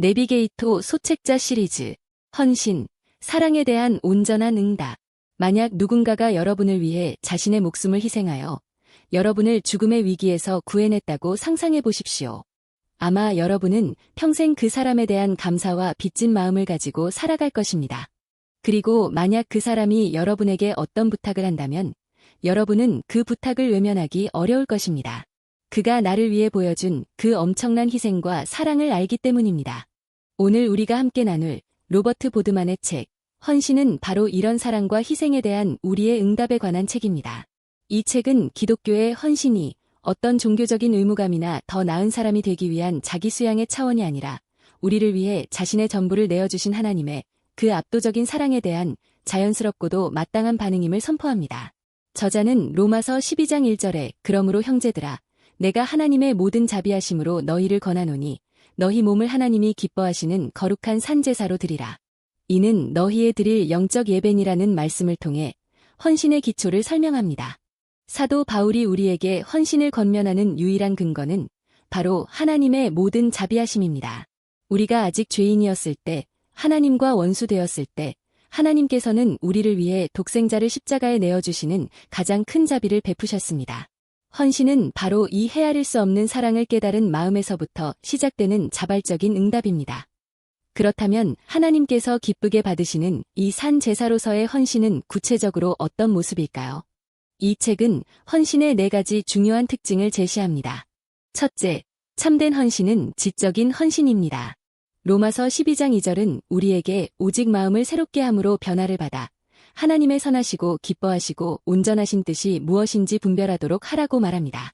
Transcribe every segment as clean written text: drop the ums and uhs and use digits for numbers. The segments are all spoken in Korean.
내비게이토 소책자 시리즈 헌신, 사랑에 대한 온전한 응답. 만약 누군가가 여러분을 위해 자신의 목숨을 희생하여 여러분을 죽음의 위기에서 구해냈다고 상상해 보십시오. 아마 여러분은 평생 그 사람에 대한 감사와 빚진 마음을 가지고 살아갈 것입니다. 그리고 만약 그 사람이 여러분에게 어떤 부탁을 한다면 여러분은 그 부탁을 외면하기 어려울 것입니다. 그가 나를 위해 보여준 그 엄청난 희생과 사랑을 알기 때문입니다. 오늘 우리가 함께 나눌 로버트 보드만의 책, 헌신은 바로 이런 사랑과 희생에 대한 우리의 응답에 관한 책입니다. 이 책은 기독교의 헌신이 어떤 종교적인 의무감이나 더 나은 사람이 되기 위한 자기 수양의 차원이 아니라 우리를 위해 자신의 전부를 내어주신 하나님의 그 압도적인 사랑에 대한 자연스럽고도 마땅한 반응임을 선포합니다. 저자는 로마서 12장 1절에 그러므로 형제들아 내가 하나님의 모든 자비하심으로 너희를 권하노니 너희 몸을 하나님이 기뻐하시는 거룩한 산제사로 드리라. 이는 너희의 드릴 영적 예배니라는 말씀을 통해 헌신의 기초를 설명합니다. 사도 바울이 우리에게 헌신을 권면하는 유일한 근거는 바로 하나님의 모든 자비하심입니다. 우리가 아직 죄인이었을 때, 하나님과 원수되었을 때, 하나님께서는 우리를 위해 독생자를 십자가에 내어주시는 가장 큰 자비를 베푸셨습니다. 헌신은 바로 이 헤아릴 수 없는 사랑을 깨달은 마음에서부터 시작되는 자발적인 응답입니다. 그렇다면 하나님께서 기쁘게 받으시는 이 산 제사로서의 헌신은 구체적으로 어떤 모습일까요? 이 책은 헌신의 4가지 중요한 특징을 제시합니다. 첫째, 참된 헌신은 지적인 헌신입니다. 로마서 12장 2절은 우리에게 오직 마음을 새롭게 함으로 변화를 받아 하나님의 선하시고 기뻐하시고 온전하신 뜻이 무엇인지 분별하도록 하라고 말합니다.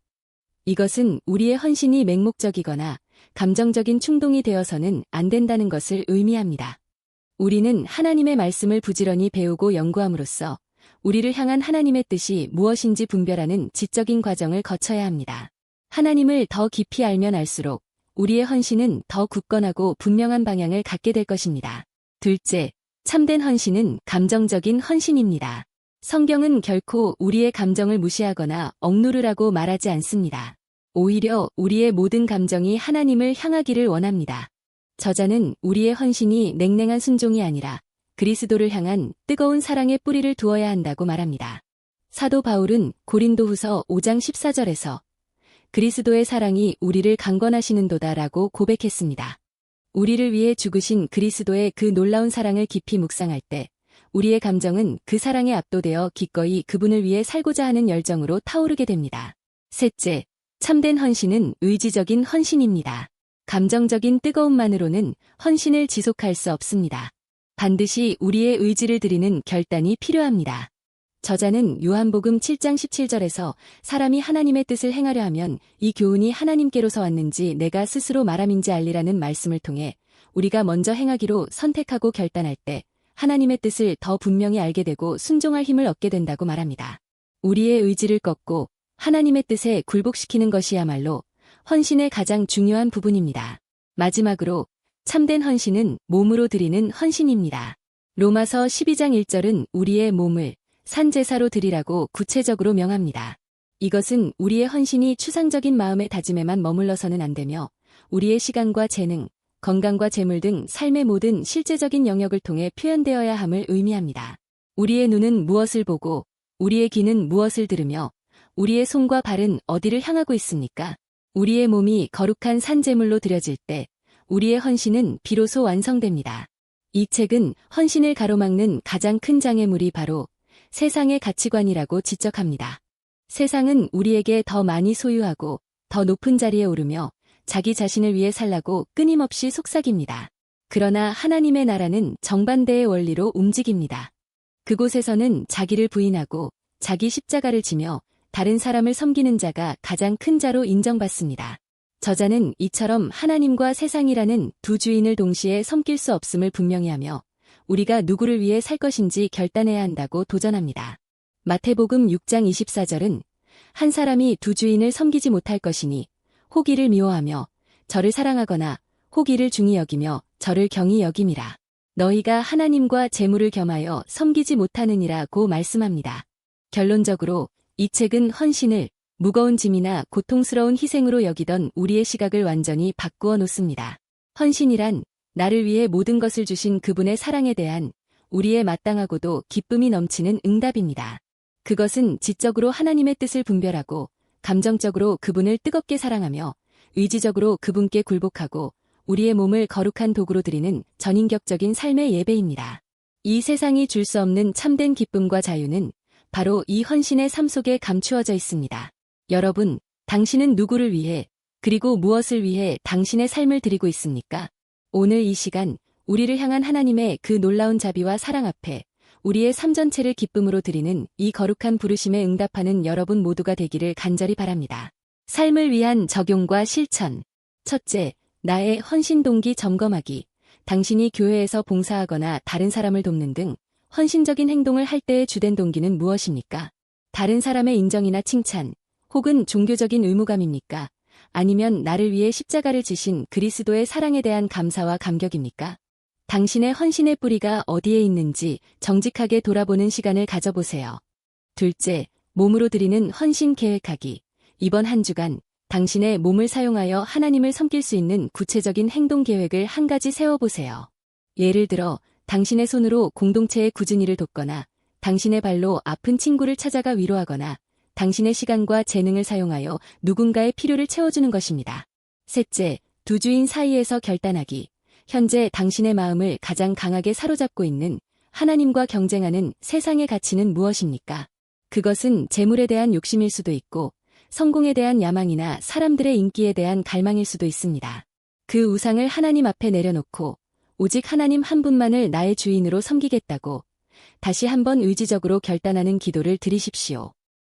이것은 우리의 헌신이 맹목적이거나 감정적인 충동이 되어서는 안 된다는 것을 의미합니다. 우리는 하나님의 말씀을 부지런히 배우고 연구함으로써 우리를 향한 하나님의 뜻이 무엇인지 분별하는 지적인 과정을 거쳐야 합니다. 하나님을 더 깊이 알면 알수록 우리의 헌신은 더 굳건하고 분명한 방향을 갖게 될 것입니다. 둘째, 참된 헌신은 감정적인 헌신입니다. 성경은 결코 우리의 감정을 무시하거나 억누르라고 말하지 않습니다. 오히려 우리의 모든 감정이 하나님을 향하기를 원합니다. 저자는 우리의 헌신이 냉랭한 순종이 아니라 그리스도를 향한 뜨거운 사랑의 뿌리를 두어야 한다고 말합니다. 사도 바울은 고린도후서 5장 14절에서 그리스도의 사랑이 우리를 강권하시는도다라고 고백했습니다. 우리를 위해 죽으신 그리스도의 그 놀라운 사랑을 깊이 묵상할 때 우리의 감정은 그 사랑에 압도되어 기꺼이 그분을 위해 살고자 하는 열정으로 타오르게 됩니다. 셋째, 참된 헌신은 의지적인 헌신입니다. 감정적인 뜨거움만으로는 헌신을 지속할 수 없습니다. 반드시 우리의 의지를 드리는 결단이 필요합니다. 저자는 요한복음 7장 17절에서 사람이 하나님의 뜻을 행하려 하면 이 교훈이 하나님께로서 왔는지 내가 스스로 말함인지 알리라는 말씀을 통해 우리가 먼저 행하기로 선택하고 결단할 때 하나님의 뜻을 더 분명히 알게 되고 순종할 힘을 얻게 된다고 말합니다. 우리의 의지를 꺾고 하나님의 뜻에 굴복시키는 것이야말로 헌신의 가장 중요한 부분입니다. 마지막으로 참된 헌신은 몸으로 드리는 헌신입니다. 로마서 12장 1절은 우리의 몸을 산제사로 드리라고 구체적으로 명합니다. 이것은 우리의 헌신이 추상적인 마음의 다짐에만 머물러서는 안 되며 우리의 시간과 재능, 건강과 재물 등 삶의 모든 실제적인 영역을 통해 표현되어야 함을 의미합니다. 우리의 눈은 무엇을 보고 우리의 귀는 무엇을 들으며 우리의 손과 발은 어디를 향하고 있습니까? 우리의 몸이 거룩한 산제물로 드려질 때 우리의 헌신은 비로소 완성됩니다. 이 책은 헌신을 가로막는 가장 큰 장애물이 바로 세상의 가치관이라고 지적합니다. 세상은 우리에게 더 많이 소유하고 더 높은 자리에 오르며 자기 자신을 위해 살라고 끊임없이 속삭입니다. 그러나 하나님의 나라는 정반대의 원리로 움직입니다. 그곳에서는 자기를 부인하고 자기 십자가를 지며 다른 사람을 섬기는 자가 가장 큰 자로 인정받습니다. 저자는 이처럼 하나님과 세상이라는 두 주인을 동시에 섬길 수 없음을 분명히 하며 우리가 누구를 위해 살 것인지 결단해야 한다고 도전합니다. 마태복음 6장 24절은 한 사람이 두 주인을 섬기지 못할 것이니 혹이를 미워하며 저를 사랑하거나 혹이를 중히 여기며 저를 경히 여김이라. 너희가 하나님과 재물을 겸하여 섬기지 못하느니라고 말씀합니다. 결론적으로 이 책은 헌신을 무거운 짐이나 고통스러운 희생으로 여기던 우리의 시각을 완전히 바꾸어 놓습니다. 헌신이란 나를 위해 모든 것을 주신 그분의 사랑에 대한 우리의 마땅하고도 기쁨이 넘치는 응답입니다. 그것은 지적으로 하나님의 뜻을 분별하고 감정적으로 그분을 뜨겁게 사랑하며 의지적으로 그분께 굴복하고 우리의 몸을 거룩한 도구로 드리는 전인격적인 삶의 예배입니다. 이 세상이 줄 수 없는 참된 기쁨과 자유는 바로 이 헌신의 삶 속에 감추어져 있습니다. 여러분, 당신은 누구를 위해 그리고 무엇을 위해 당신의 삶을 드리고 있습니까? 오늘 이 시간 우리를 향한 하나님의 그 놀라운 자비와 사랑 앞에 우리의 삶 전체를 기쁨으로 드리는 이 거룩한 부르심에 응답하는 여러분 모두가 되기를 간절히 바랍니다. 삶을 위한 적용과 실천. 첫째, 나의 헌신 동기 점검하기. 당신이 교회에서 봉사하거나 다른 사람을 돕는 등 헌신적인 행동을 할 때의 주된 동기는 무엇입니까? 다른 사람의 인정이나 칭찬, 혹은 종교적인 의무감입니까? 아니면 나를 위해 십자가를 지신 그리스도의 사랑에 대한 감사와 감격입니까? 당신의 헌신의 뿌리가 어디에 있는지 정직하게 돌아보는 시간을 가져보세요. 둘째, 몸으로 드리는 헌신 계획하기. 이번 한 주간 당신의 몸을 사용하여 하나님을 섬길 수 있는 구체적인 행동 계획을 한 가지 세워보세요. 예를 들어 당신의 손으로 공동체의 굳은 일을 돕거나 당신의 발로 아픈 친구를 찾아가 위로하거나 당신의 시간과 재능을 사용하여 누군가의 필요를 채워주는 것입니다. 셋째, 두 주인 사이에서 결단하기. 현재 당신의 마음을 가장 강하게 사로잡고 있는 하나님과 경쟁하는 세상의 가치는 무엇입니까? 그것은 재물에 대한 욕심일 수도 있고 성공에 대한 야망이나 사람들의 인기에 대한 갈망일 수도 있습니다. 그 우상을 하나님 앞에 내려놓고 오직 하나님 한 분만을 나의 주인으로 섬기겠다고 다시 한번 의지적으로 결단하는 기도를 드리십시오.